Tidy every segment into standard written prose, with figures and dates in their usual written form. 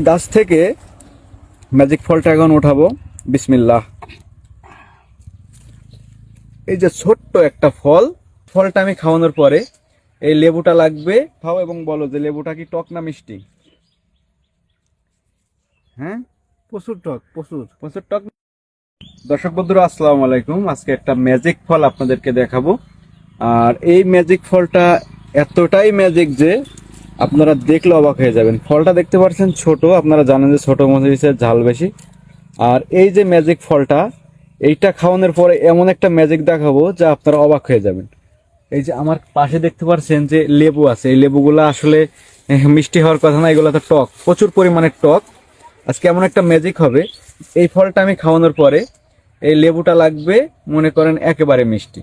গাছ থেকে ম্যাজিক ফলটা এখন উঠাবো। বিসমিল্লাহ। এই যে ছোট্ট একটা ফলটা আমি খাওয়ানোর পরে এই লেবুটা লাগবে। খাও এবং বলো যে লেবুটা কি টক না মিষ্টি? হ্যাঁ, প্রচুর টক, প্রচুর প্রচুর টক। দর্শক বন্ধুরা, আসসালামু আলাইকুম। আজকে একটা ম্যাজিক ফল আপনাদেরকে দেখাবো। আর এই ম্যাজিক ফলটা এতটাই ম্যাজিক যে আপনারা দেখলে অবাক হয়ে যাবেন। ফলটা দেখতে পাচ্ছেন ছোট, আপনারা জানেন যে ছোট মরিচের ঝাল বেশি। আর এই যে ম্যাজিক ফলটা, এইটা খাওয়ানোর পরে এমন একটা ম্যাজিক দেখাবো যা আপনারা অবাক হয়ে যাবেন। এই যে আমার পাশে দেখতে পাচ্ছেন যে লেবু আছে, এই লেবুগুলো আসলে মিষ্টি হওয়ার কথা না, এগুলো তো টক, প্রচুর পরিমাণে টক। আজকে এমন একটা ম্যাজিক হবে, এই ফলটা আমি খাওয়ানোর পরে এই লেবুটা লাগবে মনে করেন একেবারে মিষ্টি।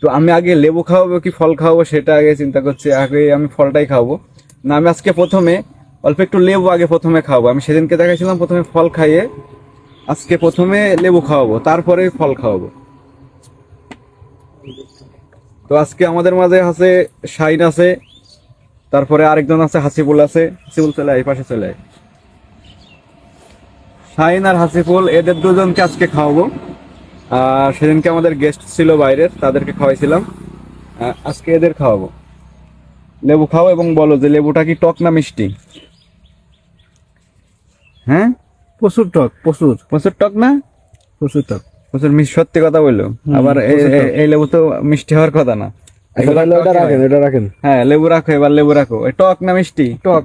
তো আমি আগে লেবু খাওয়াবো কি ফল খাওয়াবো সেটা আগে চিন্তা করছি। আগে আমি ফলটাই খাওয়াবো না, আমি আজকে প্রথমে অল্প একটু লেবু আগে প্রথমে খাওয়াবো। আমি সেদিনকে দেখাইছিলাম প্রথমে ফল খাইয়ে, আজকে প্রথমে লেবু খাওয়াবো, তারপরে ফল খাওয়াবো। তো আজকে আমাদের মাঝে আছে শাইন আছে, তারপরে আরেকজন আছে হাসিবুল আছে। হাসিবুল চলে আয়, এই পাশে চলে আয়। শাইন আর হাসিবুল, এদের দুজনকে আজকে খাওয়াবো। আর সেদিনকে আমাদের গেস্ট ছিল বাইরের, তাদেরকে খাওয়াইছিলাম। আজকে এদের খাওয়াবো। লেবু খাও এবং বলো যে লেবুটা কি টক না মিষ্টি? হ্যাঁ, প্রচুর টক, প্রচুর প্রচুর টক না? প্রচুর টক, প্রচুর মিষ্টি, সত্যি কথা বললো। আবার এই লেবু তো মিষ্টি হওয়ার কথা না। এটা রাখেন, এটা রাখেন। হ্যাঁ, লেবু রাখো, এবার লেবু রাখো। টক না মিষ্টি? টক,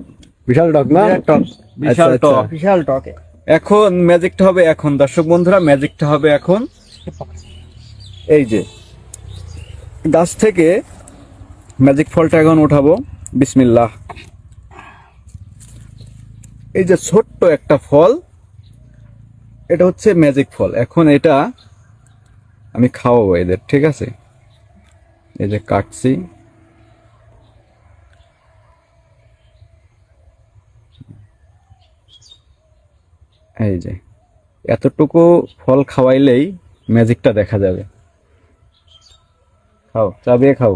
বিশাল টক না? টক, বিশাল আচ্ছা, টক, বিশাল টক। এখন ম্যাজিকটা হবে, এখন দর্শক বন্ধুরা ম্যাজিকটা হবে এখন। এই যে গাছ থেকে ম্যাজিক ফলটা এখন উঠাবো। বিসমিল্লাহ। এই যে ছোট্ট একটা ফল, এটা হচ্ছে ম্যাজিক ফল। এখন এটা আমি খাওয়াবো এদের, ঠিক আছে? এই যে কাটছি, এই যে এতটুকু ফল খাওয়াইলেই ম্যাজিকটা দেখা যাবে। খাও, চাবিয়ে খাও।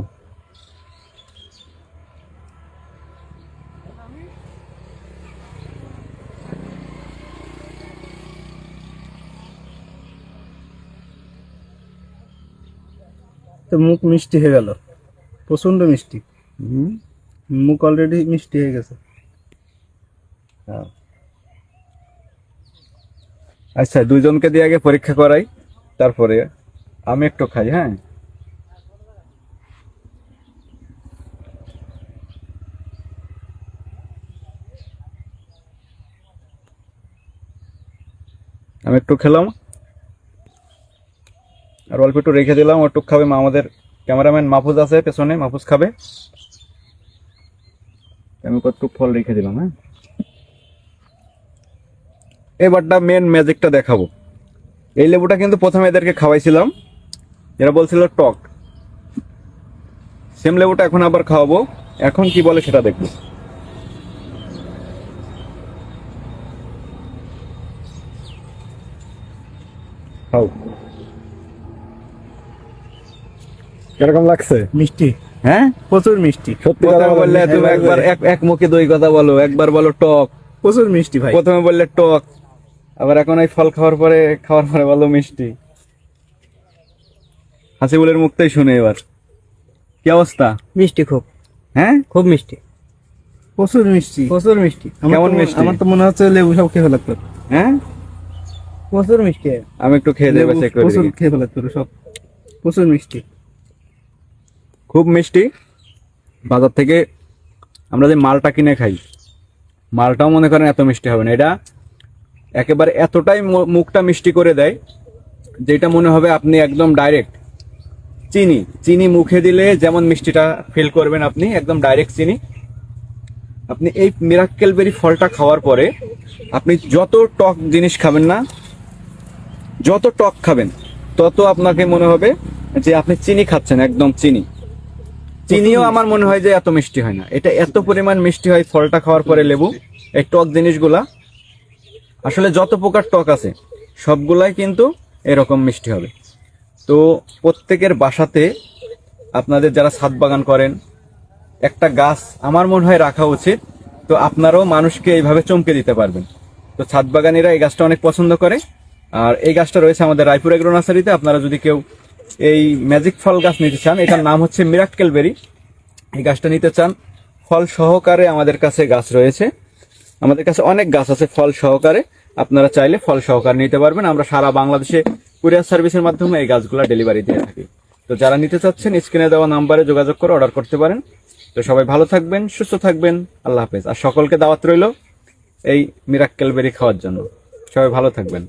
তো মুখ মিষ্টি হয়ে গেল, প্রচন্ড মিষ্টি। মুখ অলরেডি মিষ্টি হয়ে গেছে। আচ্ছা, দুইজনকে দিয়ে আগে পরীক্ষা করাই, তারপরে আমি একটু খাই। হ্যাঁ, আমি একটু খেলাম আর অল্প একটু রেখে দিলাম। একটু খাবে মা, আমাদের ক্যামেরাম্যান মাহফুজ আছে পেছনে, মাহফুজ খাবে। আমি একটু ফল রেখে দিলাম। হ্যাঁ, এবারটা মেন ম্যাজিকটা দেখাবো। এই লেবুটা কিন্তু প্রথমে এদেরকে খাওয়াইছিলাম, এরা বলছিল টক। সেম লেবুটা এখন আবার খাওয়াবো, এখন কি বলে সেটা দেখবো। খাও, কিরকম লাগছে? মিষ্টি, হ্যাঁ প্রচুর মিষ্টি। সত্যি কথা বললে তুমি একবার এক মুখে দুই কথা বলো। একবার বলো টক, প্রচুর মিষ্টি ভাই। প্রথমে বললে টক, আবার এখন এই ফল খাওয়ার পরে বলো মিষ্টি। হাসিবুলের মুখটাই শুনে এবার কি অবস্থা? মিষ্টি খুব, হ্যাঁ খুব মিষ্টি, প্রচুর মিষ্টি, প্রচুর মিষ্টি। কেমন মিষ্টি? আমার তো মনে হচ্ছে লেবু সব খেয়ে ফেলাত। হ্যাঁ, প্রচুর মিষ্টি। আমি একটু খেয়ে দেবো, চেক করে প্রচুর দেখি। খেয়ে ফেলাত সব, প্রচুর মিষ্টি, খুব মিষ্টি। বাজার থেকে আমরা যে মালটা কিনে খাই, মালটাও মনে করেন এত মিষ্টি হবে না। এটা একেবারে এতটাই মুখটা মিষ্টি করে দেয়, যেটা মনে হবে আপনি একদম ডাইরেক্ট চিনি মুখে দিলে যেমন মিষ্টিটা ফিল করবেন, আপনি একদম ডাইরেক্ট চিনি। আপনি এই মিরাক্কেল বেরি ফলটা খাওয়ার পরে আপনি যত টক জিনিস খাবেন না, যত টক খাবেন তত আপনাকে মনে হবে যে আপনি চিনি খাচ্ছেন, একদম চিনিও আমার মনে হয় যে এত মিষ্টি হয় না। এটা এত পরিমাণ মিষ্টি হয় ফলটা খাওয়ার পরে। লেবু, এই টক জিনিসগুলা আসলে যত প্রকার টক আছে সবগুলাই কিন্তু এরকম মিষ্টি হবে। তো প্রত্যেকের বাসাতে আপনাদের যারা ছাদ বাগান করেন, একটা গাছ আমার মনে হয় রাখা উচিত, তো আপনারাও মানুষকে এইভাবে চমকে দিতে পারবেন। তো ছাদ বাগানিরা এই গাছটা অনেক পছন্দ করে। আর এই গাছটা রয়েছে আমাদের রায়পুর এগ্রো নার্সারিতে। আপনারা যদি কেউ এই ম্যাজিক ফল গাছ নিতে চান, এটার নাম হচ্ছে মিরাক্কেল বেরি, এই গাছটা নিতে চান, ফল সহকারে আমাদের কাছে গাছ রয়েছে। আমাদের কাছে অনেক গাছ আছে ফল সহকারে, আপনারা চাইলে ফল সহকারে নিতে পারবেন। আমরা সারা বাংলাদেশে কুরিয়ার সার্ভিসের মাধ্যমে এই গাছগুলো ডেলিভারি দিয়ে থাকি। তো যারা নিতে চাচ্ছেন স্ক্রিনে দেওয়া নাম্বারে যোগাযোগ করে অর্ডার করতে পারেন। তো সবাই ভালো থাকবেন, সুস্থ থাকবেন, আল্লাহ হাফেজ। আর সকলকে দাওয়াত রইল এই মিরাক্কেল বেরি খাওয়ার জন্য। সবাই ভালো থাকবেন।